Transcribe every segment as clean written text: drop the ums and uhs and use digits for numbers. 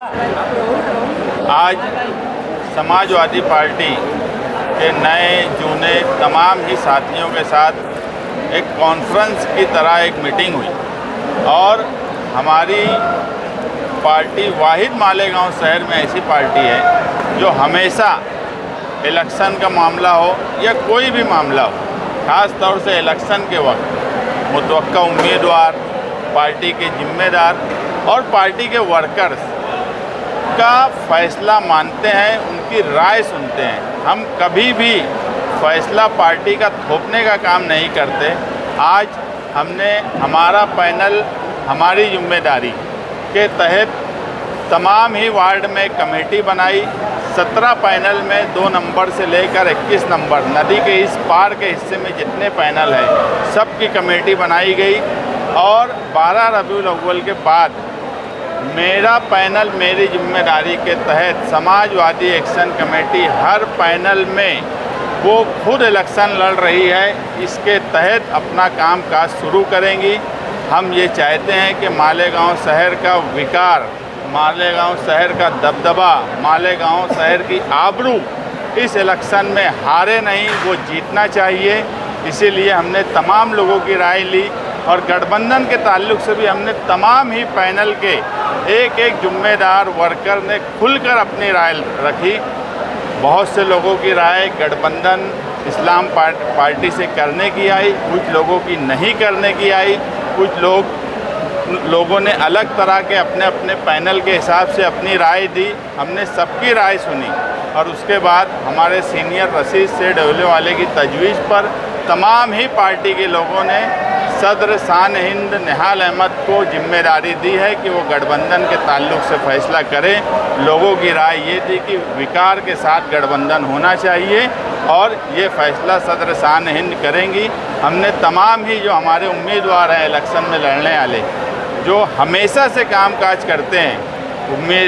आज समाजवादी पार्टी के नए जूने तमाम ही साथियों के साथ एक कॉन्फ्रेंस की तरह एक मीटिंग हुई और हमारी पार्टी वाहिद मालेगांव शहर में ऐसी पार्टी है जो हमेशा इलेक्शन का मामला हो या कोई भी मामला हो, ख़ास तौर से इलेक्शन के वक्त मुतवक्का उम्मीदवार, पार्टी के जिम्मेदार और पार्टी के वर्कर्स का फैसला मानते हैं, उनकी राय सुनते हैं। हम कभी भी फैसला पार्टी का थोपने का काम नहीं करते। आज हमने हमारा पैनल हमारी जिम्मेदारी के तहत तमाम ही वार्ड में कमेटी बनाई। 17 पैनल में 2 नंबर से लेकर 21 नंबर नदी के इस पार के हिस्से में जितने पैनल हैं सबकी कमेटी बनाई गई और 12 रबीउल अव्वल के बाद मेरा पैनल मेरी जिम्मेदारी के तहत समाजवादी एक्शन कमेटी हर पैनल में वो खुद इलेक्शन लड़ रही है, इसके तहत अपना कामकाज शुरू करेंगी। हम ये चाहते हैं कि मालेगांव शहर का विकार, मालेगांव शहर का दबदबा, मालेगांव शहर की आबरू इस इलेक्शन में हारे नहीं, वो जीतना चाहिए। इसीलिए हमने तमाम लोगों की राय ली और गठबंधन के ताल्लुक से भी हमने तमाम ही पैनल के एक एक जिम्मेदार वर्कर ने खुलकर अपनी राय रखी। बहुत से लोगों की राय गठबंधन इस्लाम पार्टी से करने की आई, कुछ लोगों की नहीं करने की आई, कुछ लोगों ने अलग तरह के अपने अपने पैनल के हिसाब से अपनी राय दी। हमने सबकी राय सुनी और उसके बाद हमारे सीनियर रशीद सेठ वाले की तजवीज़ पर तमाम ही पार्टी के लोगों ने सदर शान हिंद निहाल अहमद को जिम्मेदारी दी है कि वो गठबंधन के ताल्लुक से फैसला करें। लोगों की राय ये थी कि विकार के साथ गठबंधन होना चाहिए और ये फैसला सदर शान हिंद करेंगी। हमने तमाम ही जो हमारे उम्मीदवार हैं इलेक्शन में लड़ने वाले, जो हमेशा से कामकाज करते हैं,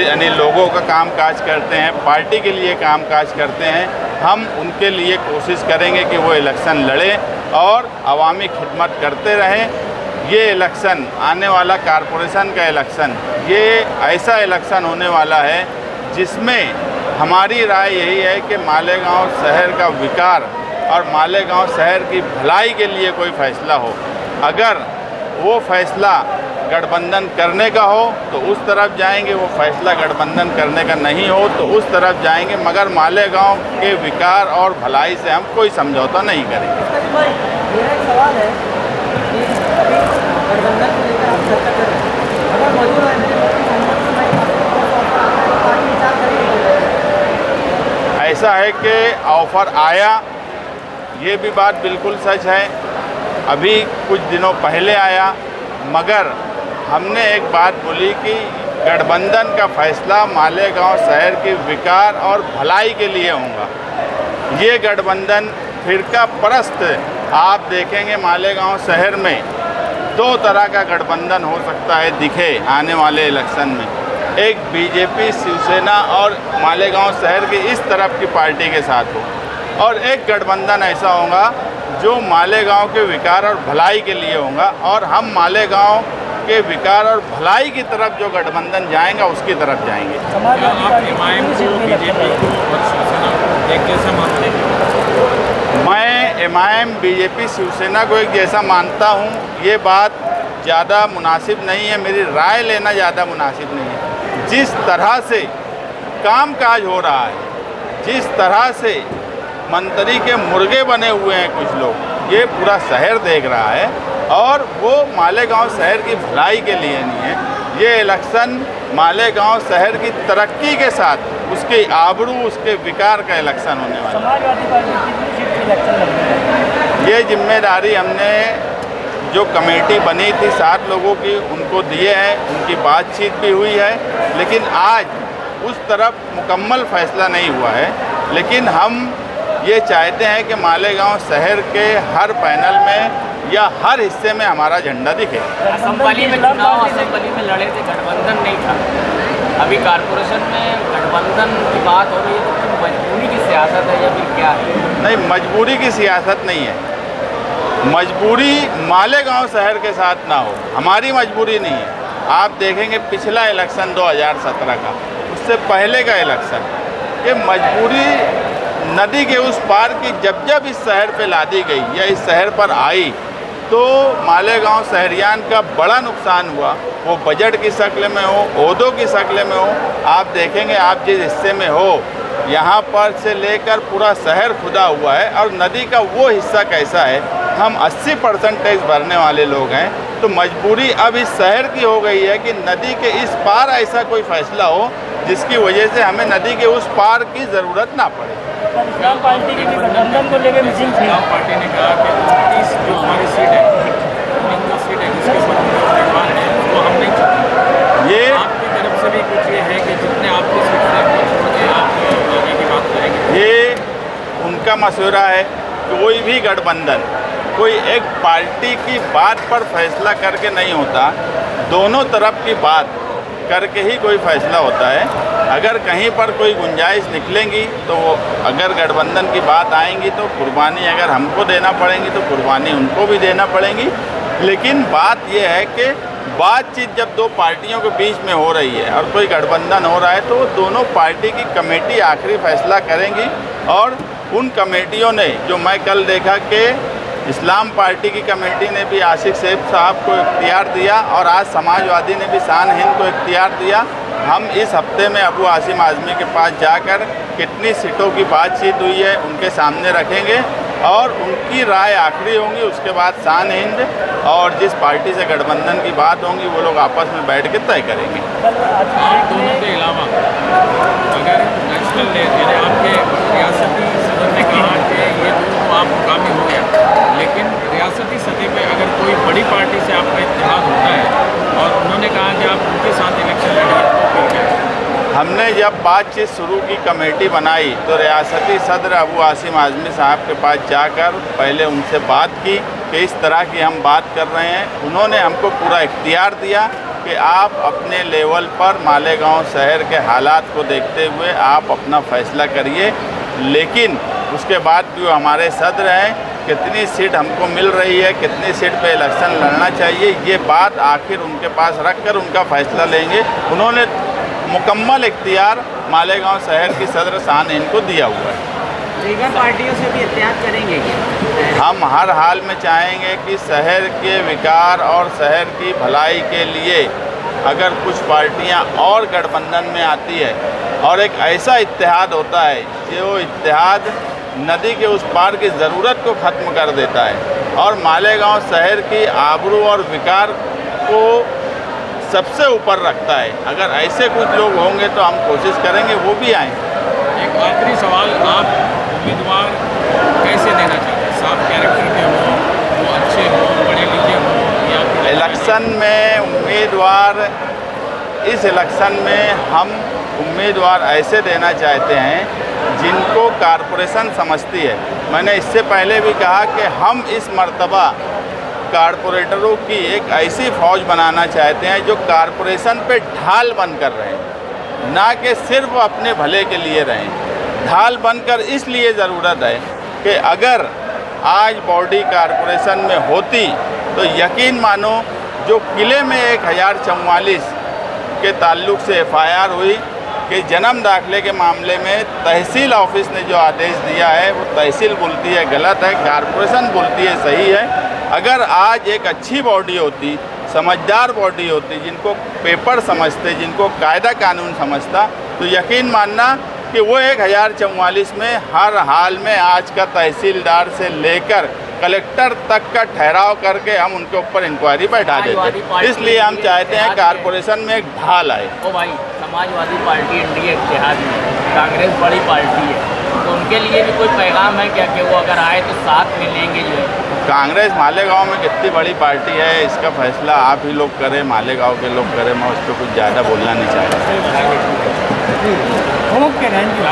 यानी लोगों का कामकाज करते हैं, पार्टी के लिए कामकाज करते हैं, हम उनके लिए कोशिश करेंगे कि वो इलेक्शन लड़ें और अवामी खिदमत करते रहें। ये इलेक्शन आने वाला कॉरपोरेशन का इलेक्शन, ये ऐसा इलेक्शन होने वाला है जिसमें हमारी राय यही है कि मालेगांव शहर का विकार और मालेगांव शहर की भलाई के लिए कोई फैसला हो। अगर वो फैसला गठबंधन करने का हो तो उस तरफ जाएंगे, वो फैसला गठबंधन करने का नहीं हो तो उस तरफ जाएंगे, मगर मालेगांव के विकार और भलाई से हम कोई समझौता नहीं करेंगे। मेरा एक सवाल है कि गठबंधन को लेकर आप चर्चा कर रहे हैं, अगर मौजूद ऐसा है कि ऑफ़र आया, ये भी बात बिल्कुल सच है, अभी कुछ दिनों पहले आया, मगर हमने एक बात बोली कि गठबंधन का फैसला मालेगांव शहर के विकार और भलाई के लिए होगा। ये गठबंधन फिरका परस्त, आप देखेंगे मालेगांव शहर में 2 तरह का गठबंधन हो सकता है दिखे आने वाले इलेक्शन में। एक बीजेपी, शिवसेना और मालेगांव शहर की इस तरफ की पार्टी के साथ हो, और एक गठबंधन ऐसा होगा जो मालेगांव के विकार और भलाई के लिए होगा, और हम मालेगांव के विकार और भलाई की तरफ जो गठबंधन जाएगा उसकी तरफ जाएंगे। मैं एमआईएम, बीजेपी, शिवसेना को एक जैसा मानता हूँ, ये बात ज़्यादा मुनासिब नहीं है, मेरी राय लेना ज़्यादा मुनासिब नहीं है। जिस तरह से कामकाज हो रहा है, जिस तरह से मंत्री के मुर्गे बने हुए हैं कुछ लोग, ये पूरा शहर देख रहा है और वो मालेगांव शहर की भलाई के लिए नहीं है। ये इलेक्शन मालेगांव शहर की तरक्की के साथ, उसके आबरू, उसके विकार का इलेक्शन होने वाला है। समाजवादी पार्टी कितनी सीट पे इलेक्शन लड़ रही है? ये जिम्मेदारी हमने जो कमेटी बनी थी 7 लोगों की, उनको दिए हैं, उनकी बातचीत भी हुई है, लेकिन आज उस तरफ मुकम्मल फैसला नहीं हुआ है। लेकिन हम ये चाहते हैं कि मालेगांव शहर के हर पैनल में या हर हिस्से में हमारा झंडा दिखे। असम्बली में चुनाव असम्बली में लड़े थे, गठबंधन नहीं था। अभी कॉरपोरेशन में गठबंधन की बात हो रही है, तो मजबूरी की सियासत है या फिर क्या है? नहीं, मजबूरी की सियासत नहीं है। मजबूरी मालेगांव शहर के साथ ना हो, हमारी मजबूरी नहीं है। आप देखेंगे पिछला इलेक्शन 2017 का, उससे पहले का इलेक्शन, ये मजबूरी नदी के उस पार की जब इस शहर पे लादी गई या इस शहर पर आई तो मालेगांव शहरियान का बड़ा नुकसान हुआ। वो बजट की शक्ल में हो, ओहदों की शक्ल में हो। आप देखेंगे, आप जिस हिस्से में हो, यहाँ पर से लेकर पूरा शहर खुदा हुआ है और नदी का वो हिस्सा कैसा है। हम 80% टैक्स भरने वाले लोग हैं, तो मजबूरी अब इस शहर की हो गई है कि नदी के इस पार ऐसा कोई फैसला हो जिसकी वजह से हमें नदी के उस पार की ज़रूरत ना पड़े। इस्लाम पार्टी के गठबंधन को लेकर मीटिंग थी। इस्लाम पार्टी ने कहा कि 29 जो हमारी सीट है, सीट है जिसके ऊपर निर्माण है वो हम नहीं चाहते। ये आपकी तरफ से भी कुछ ये है कि जितने आपकी सीट है आप आगे की बात करेंगे? ये उनका मशवरा है। कोई भी गठबंधन कोई एक पार्टी की बात पर फैसला करके नहीं होता, दोनों तरफ की बात करके ही कोई फैसला होता है। अगर कहीं पर कोई गुंजाइश निकलेंगी तो वो, अगर गठबंधन की बात आएंगी तो कुर्बानी अगर हमको देना पड़ेंगी तो कुर्बानी उनको भी देना पड़ेंगी। लेकिन बात यह है कि बातचीत जब दो पार्टियों के बीच में हो रही है और कोई गठबंधन हो रहा है तो दोनों पार्टी की कमेटी आखिरी फैसला करेंगी। और उन कमेटियों ने, जो मैं कल देखा कि इस्लाम पार्टी की कमेटी ने भी आशिक सेब साहब को इख्तियार दिया और आज समाजवादी ने भी शान हिंद को इख्तियार दिया। हम इस हफ्ते में अबू आसिम आज़मी के पास जाकर कितनी सीटों की बातचीत हुई है उनके सामने रखेंगे और उनकी राय आखिरी होंगी। उसके बाद शान हिंद और जिस पार्टी से गठबंधन की बात होंगी वो लोग आपस में बैठ के तय करेंगे। आप दोनों के अलावा अगर नेशनल यानी आपके रियासती सदर ने कहा कि ये दोनों आप मुकामी हो गया, लेकिन रियासती सतह पे अगर कोई बड़ी पार्टी से आपका इत्तेहाद होता है और उन्होंने कहा कि आप उनके साथ इलेक्शन लड़िए तो फिर क्या? हमने जब बातचीत शुरू की, कमेटी बनाई, तो रियासती सदर अबू आसिम आज़मी साहब के पास जाकर पहले उनसे बात की कि इस तरह की हम बात कर रहे हैं। उन्होंने हमको पूरा इख्तियार दिया कि आप अपने लेवल पर मालेगांव शहर के हालात को देखते हुए आप अपना फ़ैसला करिए। लेकिन उसके बाद जो हमारे सदर हैं, कितनी सीट हमको मिल रही है, कितनी सीट पे इलेक्शन लड़ना चाहिए, ये बात आखिर उनके पास रख कर उनका फ़ैसला लेंगे। उन्होंने मुकम्मल इख्तियार मालेगांव शहर की सदर शान इनको दिया हुआ है। दीगर पार्टियों से भी इत्तेहाद करेंगे क्या? हम हर हाल में चाहेंगे कि शहर के विकास और शहर की भलाई के लिए अगर कुछ पार्टियां और गठबंधन में आती है और एक ऐसा इत्तेहाद होता है जो इत्तेहाद नदी के उस पार की ज़रूरत को ख़त्म कर देता है और मालेगांव शहर की आबरू और विकार को सबसे ऊपर रखता है, अगर ऐसे कुछ लोग होंगे तो हम कोशिश करेंगे वो भी आएँ। एक आखिरी सवाल, आप उम्मीदवार कैसे देना चाहते हैं? साफ कैरेक्टर के हों, वो अच्छे हों, पढ़े लिखे हों, या फिर इलेक्शन में उम्मीदवार, इस इलेक्शन में हम उम्मीदवार ऐसे देना चाहते हैं जिनको कारपोरेशन समझती है। मैंने इससे पहले भी कहा कि हम इस मर्तबा कारपोरेटरों की एक ऐसी फ़ौज बनाना चाहते हैं जो कारपोरेशन पे ढाल बनकर रहें, ना कि सिर्फ अपने भले के लिए रहें। ढाल बनकर इसलिए ज़रूरत है कि अगर आज बॉडी कारपोरेशन में होती तो यकीन मानो जो किले में 1044 के ताल्लुक़ से FIR हुई कि जन्म दाखिले के मामले में तहसील ऑफिस ने जो आदेश दिया है वो तहसील बोलती है गलत है, कारपोरेशन बोलती है सही है। अगर आज एक अच्छी बॉडी होती, समझदार बॉडी होती, जिनको पेपर समझते, जिनको कायदा कानून समझता, तो यकीन मानना कि वो 1044 में हर हाल में आज का तहसीलदार से लेकर कलेक्टर तक का ठहराव करके हम उनके ऊपर इंक्वायरी बैठा देते। इसलिए हम चाहते हैं कारपोरेशन में एक ढाल आए। ओ भाई, समाजवादी पार्टी इंडिया इत्तेहाद में, कांग्रेस बड़ी पार्टी है, तो उनके लिए भी कोई पैगाम है क्या कि वो अगर आए तो साथ में लेंगे? जो है कांग्रेस मालेगांव में कितनी बड़ी पार्टी है इसका फैसला आप ही लोग करें, मालेगांव के लोग करें। मैं उस पर कुछ ज़्यादा बोलना नहीं चाहता। Okay, thank you.